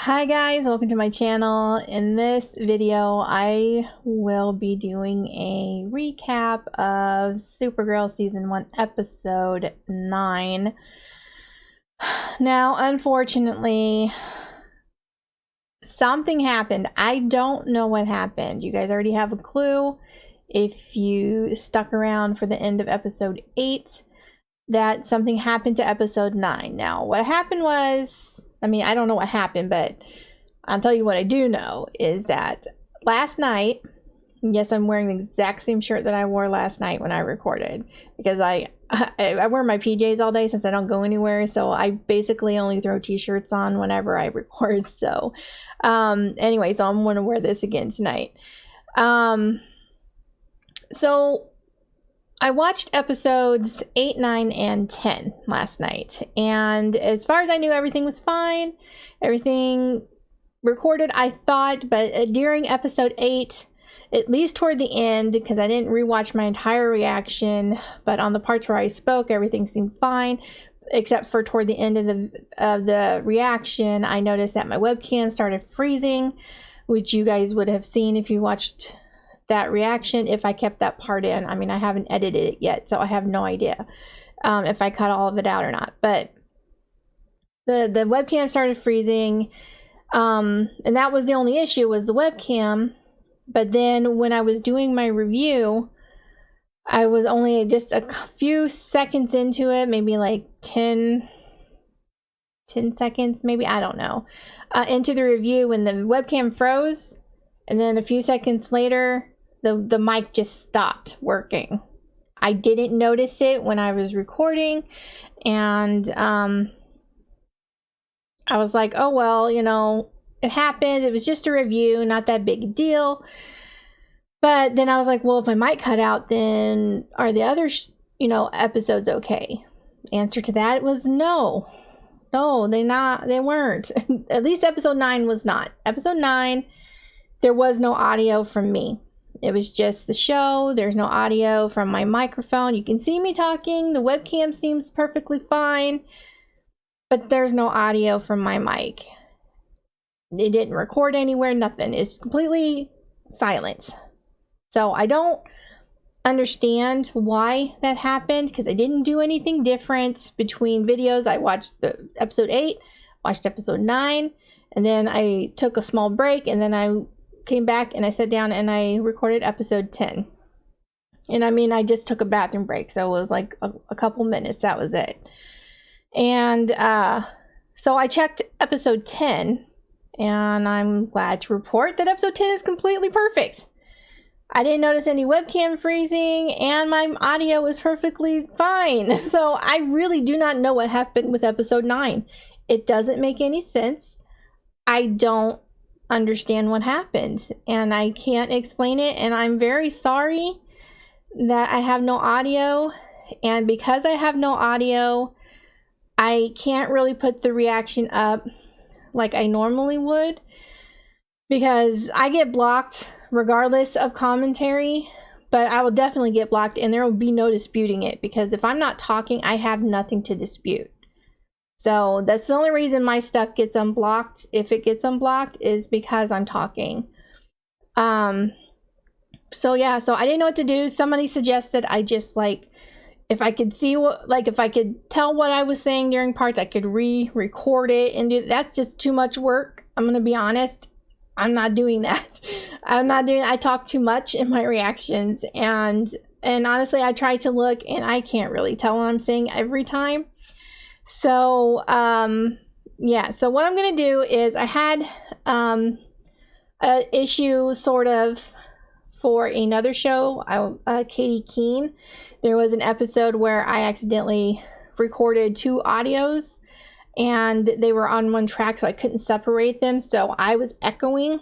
Hi guys, welcome to my channel. In this video, I will be doing a recap of Supergirl Season 1, Episode 9. Now, unfortunately, something happened. I don't know what happened. You guys already have a clue if you stuck around for the end of Episode 8 that something happened to Episode 9. Now, what happened was, I don't know what happened, but I'll tell you what I do know is that last night, yes, I'm wearing the exact same shirt that I wore last night when I recorded, because I wear my PJs all day since I don't go anywhere, so I basically only throw t-shirts on whenever I record. So anyway, so I'm going to wear this again tonight. So I watched episodes 8, 9, and 10 last night, and as far as I knew, everything was fine. Everything recorded, I thought, but during episode 8, at least toward the end, because I didn't rewatch my entire reaction, but on the parts where I spoke, everything seemed fine, except for toward the end of the reaction, I noticed that my webcam started freezing, which you guys would have seen if you watched that reaction if I kept that part in. I haven't edited it yet, so I have no idea if I cut all of it out or not, but the webcam started freezing, and that was the only issue, was the webcam. But then when I was doing my review, I was only just a few seconds into it, maybe like 10 seconds, maybe, I don't know, into the review, when the webcam froze, and then a few seconds later the mic just stopped working. I didn't notice it when I was recording, and I was like, oh well, it happened, it was just a review, not that big a deal. But then I was like, well, if my mic cut out, then are the other episodes okay? Answer to that was no, they weren't. At least episode 9 was not. Episode 9, there was no audio from me. It was just the show. There's no audio from my microphone. You can see me talking. The webcam seems perfectly fine, but there's no audio from my mic. It didn't record anywhere, nothing. It's completely silent. So I don't understand why that happened, because I didn't do anything different between videos. I watched the episode 8, watched episode 9, and then I took a small break, and then I came back and I sat down and I recorded episode 10. And I just took a bathroom break, so it was like a couple minutes, that was it. And so I checked episode 10, and I'm glad to report that episode 10 is completely perfect. I didn't notice any webcam freezing, and my audio was perfectly fine. So I really do not know what happened with episode 9. It doesn't make any sense. I don't understand what happened, and I can't explain it, and I'm very sorry that I have no audio. And because I have no audio, I can't really put the reaction up like I normally would, because I get blocked regardless of commentary. But I will definitely get blocked, and there will be no disputing it, because if I'm not talking, I have nothing to dispute. So that's the only reason my stuff gets unblocked, if it gets unblocked, is because I'm talking. So yeah, so I didn't know what to do. Somebody suggested I just, if I could see if I could tell what I was saying during parts, I could re-record it and do. That's just too much work. I'm gonna be honest. I'm not doing that. I talk too much in my reactions, and honestly, I try to look, and I can't really tell what I'm saying every time. So yeah, so what I'm gonna do is, I had an issue sort of for another show, Katie Keene. There was an episode where I accidentally recorded 2 audios, and they were on one track, so I couldn't separate them, so I was echoing,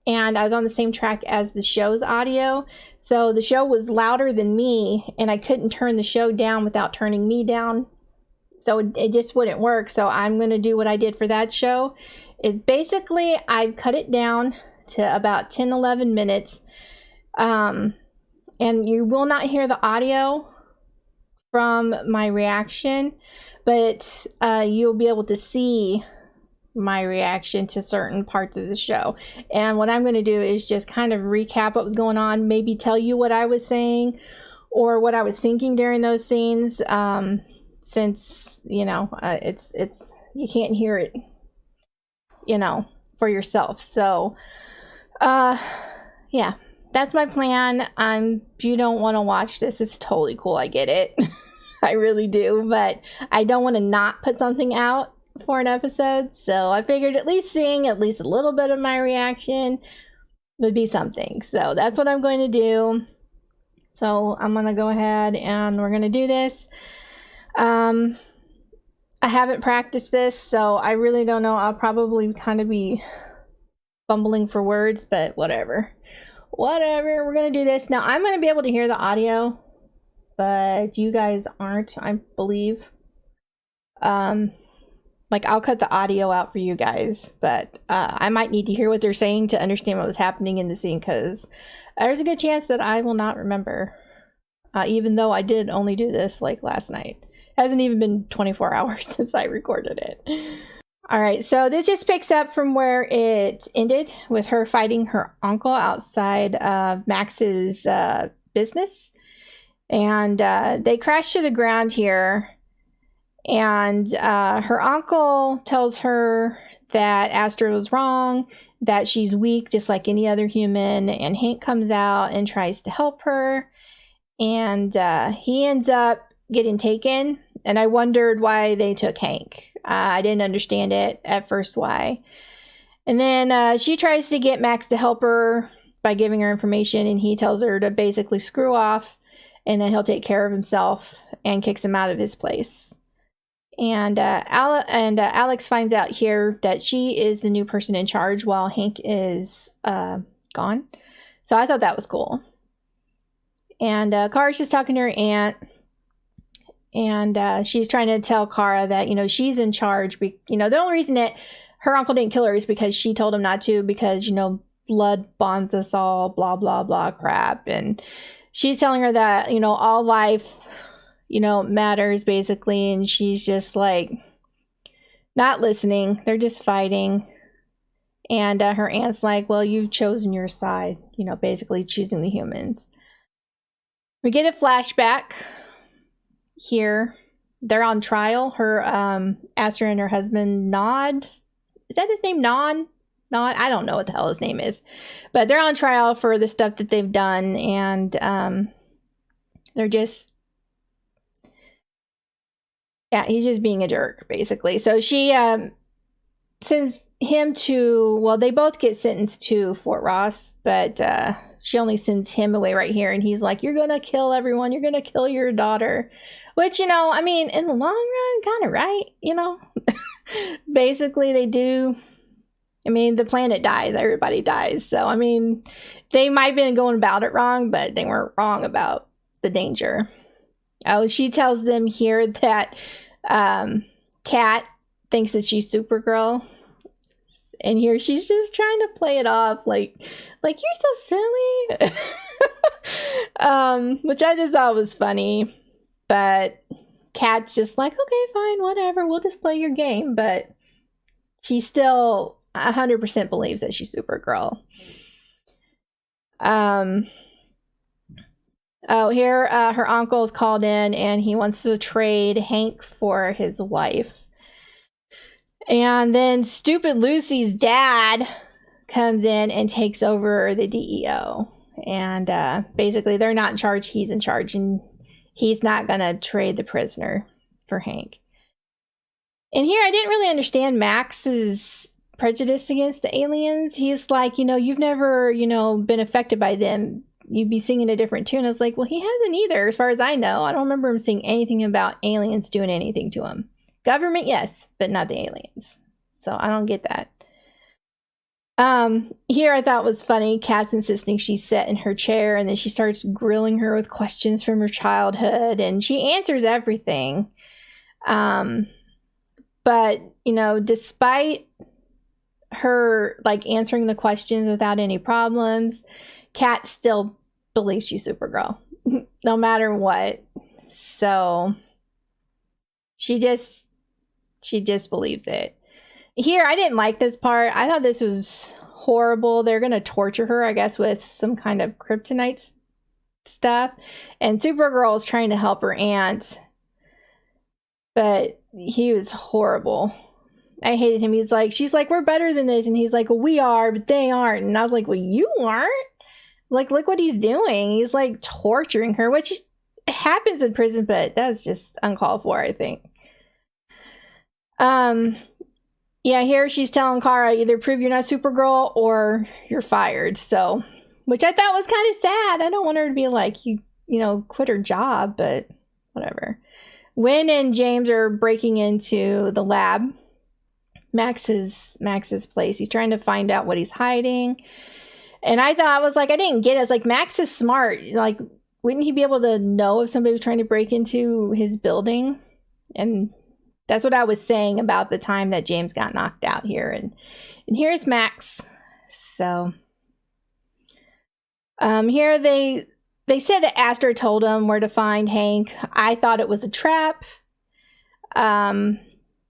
and I was on the same track as the show's audio, so the show was louder than me, and I couldn't turn the show down without turning me down. So it just wouldn't work. So I'm going to do what I did for that show, is basically I've cut it down to about 10-11 minutes, and you will not hear the audio from my reaction, but you'll be able to see my reaction to certain parts of the show. And what I'm going to do is just kind of recap what was going on, maybe tell you what I was saying or what I was thinking during those scenes, since, you know, it's you can't hear it, you know, for yourself. So yeah, that's my plan. If you don't want to watch this, it's totally cool. I get it. I really do, but I don't want to not put something out for an episode, so I figured at least seeing at least a little bit of my reaction would be something. So that's what I'm going to do. So I'm going to go ahead and we're going to do this. I haven't practiced this, so I really don't know. I'll probably kind of be fumbling for words, but whatever. We're going to do this. Now, I'm going to be able to hear the audio, but you guys aren't, I believe. Like, I'll cut the audio out for you guys, but I might need to hear what they're saying to understand what was happening in the scene, because there's a good chance that I will not remember, even though I did only do this like last night. It hasn't even been 24 hours since I recorded it. All right, so this just picks up from where it ended with her fighting her uncle outside of Max's business. And they crash to the ground here. And her uncle tells her that Astra was wrong, that she's weak just like any other human. And Hank comes out and tries to help her. And he ends up getting taken. And I wondered why they took Hank. I didn't understand it at first why. And then she tries to get Max to help her by giving her information. And he tells her to basically screw off. And then he'll take care of himself and kicks him out of his place. And Alex finds out here that she is the new person in charge while Hank is gone. So I thought that was cool. And Kara's just talking to her aunt. And she's trying to tell Kara that, you know, she's in charge. You know, the only reason that her uncle didn't kill her is because she told him not to. Because, you know, blood bonds us all, blah, blah, blah crap. And she's telling her that, you know, all life, you know, matters basically. And she's just like not listening. They're just fighting. And her aunt's like, well, you've chosen your side, you know, basically choosing the humans. We get a flashback here. They're on trial. Her Astra and her husband Nod. Is that his name? Nod? I don't know what the hell his name is. But they're on trial for the stuff that they've done. And they're just... yeah, he's just being a jerk, basically. So she sends him to... well, they both get sentenced to Fort Ross. But she only sends him away right here. And he's like, you're going to kill everyone. You're going to kill your daughter. Which, you know, I mean, in the long run, kind of right, you know. Basically, they do... I mean, the planet dies. Everybody dies. So, I mean, they might have been going about it wrong, but they weren't wrong about the danger. Oh, she tells them here that Kat thinks that she's Supergirl. And here she's just trying to play it off like you're so silly. Which I just thought was funny. But Kat's just like, okay, fine, whatever. We'll just play your game. But she still 100% believes that she's Supergirl. Oh, here her uncle's called in and he wants to trade Hank for his wife. And then stupid Lucy's dad comes in and takes over the DEO. And basically they're not in charge, he's in charge. And he's not going to trade the prisoner for Hank. And here I didn't really understand Max's prejudice against the aliens. He's like, you know, you've never, you know, been affected by them. You'd be singing a different tune. I was like, well, he hasn't either, as far as I know. I don't remember him saying anything about aliens doing anything to him. Government, yes, but not the aliens. So I don't get that. Here I thought was funny. Kat's insisting she's set in her chair, and then she starts grilling her with questions from her childhood, and she answers everything. But, you know, despite her, like, answering the questions without any problems, Kat still believes she's Supergirl, no matter what. So she just believes it. here, I didn't like this part. I thought this was horrible. They're going to torture her, I guess, with some kind of kryptonite stuff. And Supergirl is trying to help her aunt. But he was horrible. I hated him. She's like, we're better than this. And he's like, well, we are, but they aren't. And I was like, well, you aren't? Like, look what he's doing. He's like torturing her, which happens in prison, but that's just uncalled for, I think. Yeah, here she's telling Kara, either prove you're not Supergirl or you're fired. So, which I thought was kind of sad. I don't want her to be like, you know, quit her job, but whatever. Wynn and James are breaking into the lab, Max's place. He's trying to find out what he's hiding. And I didn't get it. It's like, Max is smart. Like, wouldn't he be able to know if somebody was trying to break into his building? And that's what I was saying about the time that James got knocked out here. And here's Max. So, here they said that Astra told him where to find Hank. I thought it was a trap. Hank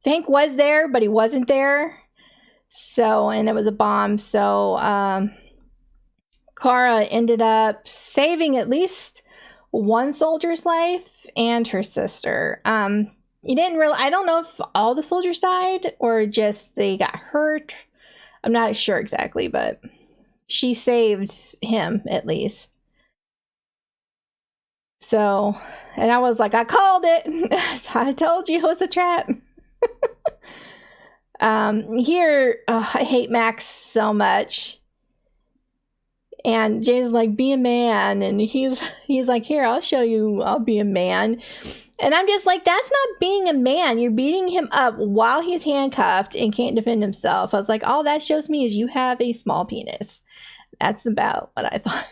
was there, but he wasn't there. So, and it was a bomb. So, Kara ended up saving at least one soldier's life and her sister. I don't know if all the soldiers died or just they got hurt. I'm not sure exactly, but she saved him at least. So, and I was like, I called it. I told you it was a trap. Here, I hate Max so much. And James is like, be a man. And he's like, here, I'll show you, I'll be a man. And I'm just like, that's not being a man. You're beating him up while he's handcuffed and can't defend himself. I was like, all that shows me is you have a small penis. That's about what I thought.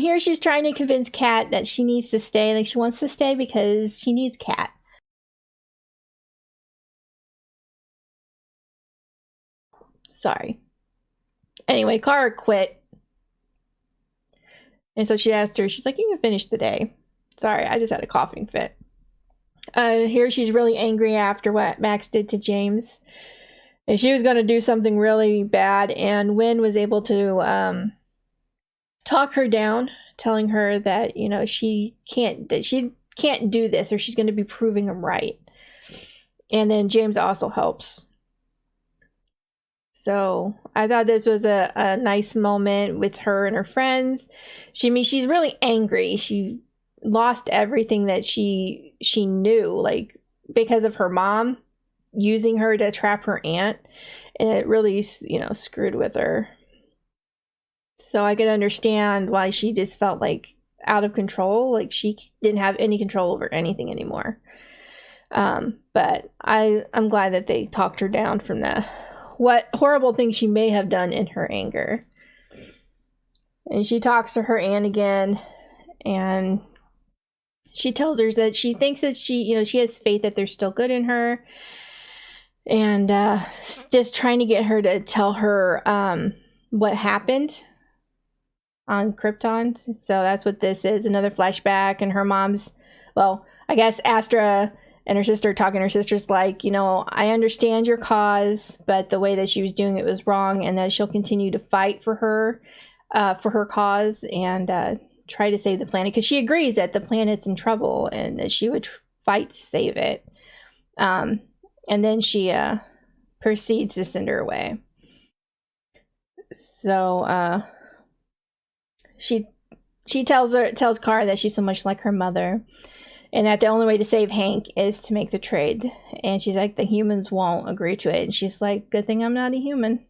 Here she's trying to convince Kat that she needs to stay. Like, she wants to stay because she needs Kat. Sorry. Anyway, Kara quit. And so she asked her, she's like, you can finish the day. Sorry, I just had a coughing fit. Here she's really angry after what Max did to James. And she was going to do something really bad. And Wynn was able to talk her down, telling her that, you know, she can't do this or she's going to be proving him right. And then James also helps. So I thought this was a nice moment with her and her friends. She's really angry. She lost everything that she knew, like, because of her mom using her to trap her aunt. And it really, you know, screwed with her. So I could understand why she just felt like out of control. Like, she didn't have any control over anything anymore. But I'm glad that they talked her down from what horrible things she may have done in her anger. And she talks to her aunt again, and she tells her that she thinks that she has faith that there's still good in her, and just trying to get her to tell her what happened on Krypton. So that's what this is, another flashback. And her mom's, well, I guess Astra and her sister talking. Her sister's like, you know, I understand your cause, but the way that she was doing it was wrong, and that she'll continue to fight for her cause, and try to save the planet, because she agrees that the planet's in trouble and that she would fight to save it. And then she proceeds to send her away. So she tells Kara that she's so much like her mother, and that the only way to save Hank is to make the trade. And she's like, the humans won't agree to it. And she's like, good thing I'm not a human.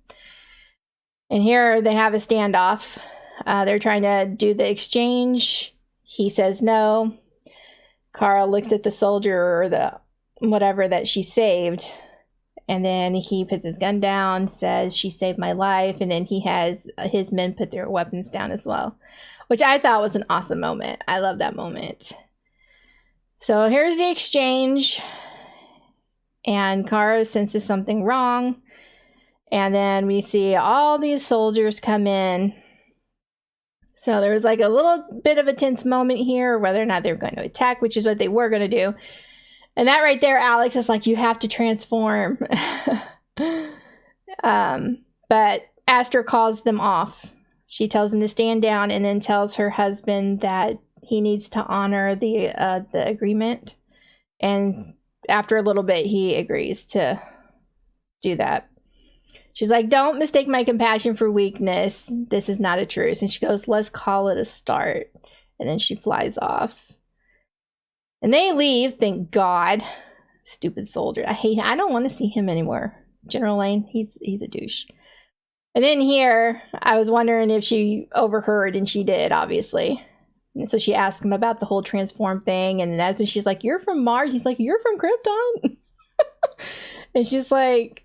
And here they have a standoff. They're trying to do the exchange. He says no. Kara looks at the soldier or the whatever that she saved. And then he puts his gun down, says, she saved my life. And then he has his men put their weapons down as well, which I thought was an awesome moment. I love that moment. So here's the exchange, and Kara senses something wrong, and then we see all these soldiers come in. So there was like a little bit of a tense moment here, whether or not they were going to attack, which is what they were going to do. And that right there, Alex is like, you have to transform. But Aster calls them off. She tells him to stand down and then tells her husband that he needs to honor the agreement. And after a little bit, he agrees to do that. She's like, don't mistake my compassion for weakness. This is not a truce. And she goes, let's call it a start. And then she flies off. And they leave, thank God. Stupid soldier. I don't want to see him anymore. General Lane, he's a douche. And then here, I was wondering if she overheard, and she did, obviously. And so she asked him about the whole transform thing, and that's when she's like, you're from Mars? He's like, you're from Krypton? And she's like,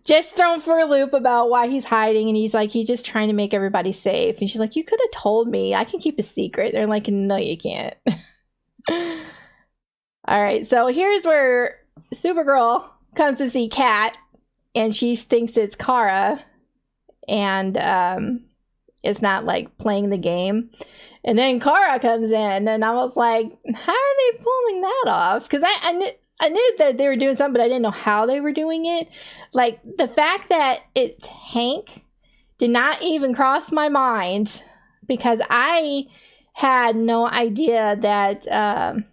just thrown for a loop about why he's hiding, and he's like, he's just trying to make everybody safe. And she's like, you could have told me. I can keep a secret. They're like, no, you can't. All right, so here's where Supergirl comes to see Kat, and she thinks it's Kara, and it's not like playing the game. And then Kara comes in, and I was like, how are they pulling that off? Because I knew that they were doing something, but I didn't know how they were doing it. Like, the fact that it's Hank did not even cross my mind, because I had no idea that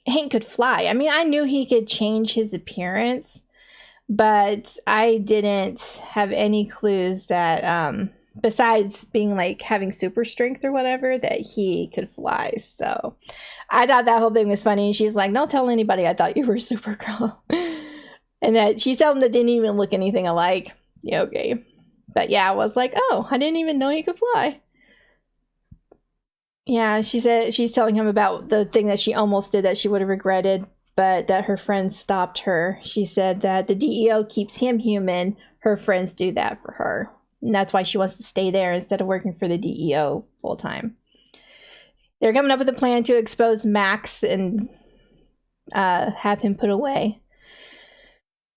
Hank could fly. I mean, I knew he could change his appearance, but I didn't have any clues that, besides being like having super strength or whatever, that he could fly. So I thought that whole thing was funny. And she's like, don't tell anybody I thought you were Supergirl. And that she's someone that didn't even look anything alike. Yeah, okay. But yeah, I was like, oh, I didn't even know he could fly. Yeah, she said she's telling him about the thing that she almost did that she would have regretted, but that her friends stopped her. She said that the DEO keeps him human. Her friends do that for her. And that's why she wants to stay there instead of working for the DEO full time. They're coming up with a plan to expose Max and have him put away.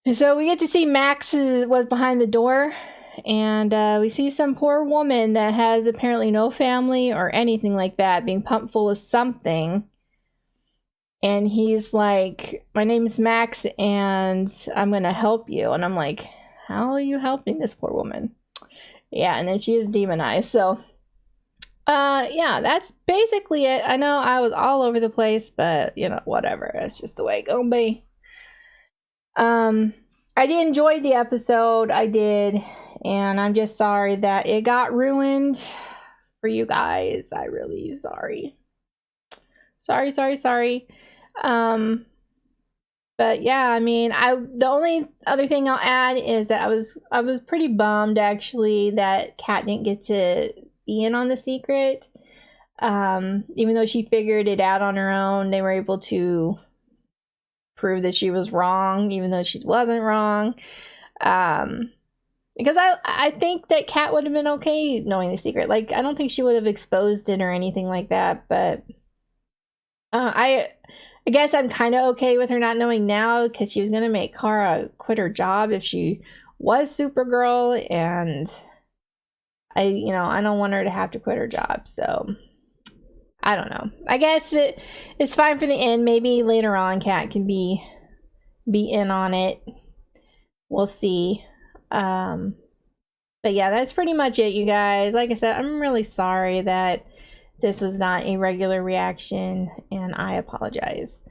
And so we get to see Max was behind the door. And we see some poor woman that has apparently no family or anything like that being pumped full of something. And he's like, my name's Max and I'm going to help you. And I'm like, how are you helping this poor woman? Yeah, and then she is demonized. So, yeah, that's basically it. I know I was all over the place, but, you know, whatever. It's just the way it gonna be. I did enjoy the episode. I did. And I'm just sorry that it got ruined for you guys. I'm really sorry. Sorry. But yeah, I mean, the only other thing I'll add is that I was pretty bummed actually that Kat didn't get to be in on the secret. Even though she figured it out on her own, they were able to prove that she was wrong, even though she wasn't wrong. Because I think that Kat would have been okay knowing the secret. Like, I don't think she would have exposed it or anything like that, but I guess I'm kind of okay with her not knowing now, because she was going to make Kara quit her job if she was Supergirl, and I don't want her to have to quit her job, so I don't know. I guess it's fine for the end. Maybe later on Kat can be in on it. We'll see. But yeah, that's pretty much it, you guys. Like I said, I'm really sorry that this was not a regular reaction, and I apologize.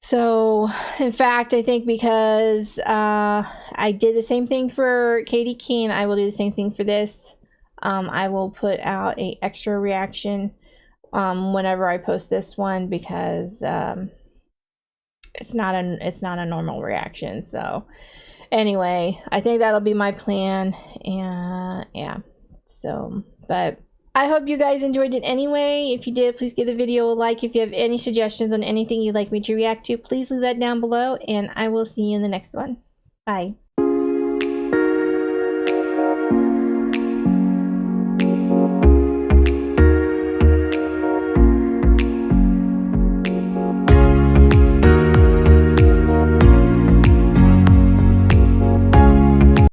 So, in fact, I think because I did the same thing for Katie Keene, I will do the same thing for this. I will put out an extra reaction whenever I post this one, because it's not a normal reaction. So anyway, I think that'll be my plan. And yeah, so, but I hope you guys enjoyed it anyway. If you did, please give the video a like. If you have any suggestions on anything you'd like me to react to, please leave that down below, and I will see you in the next one. Bye.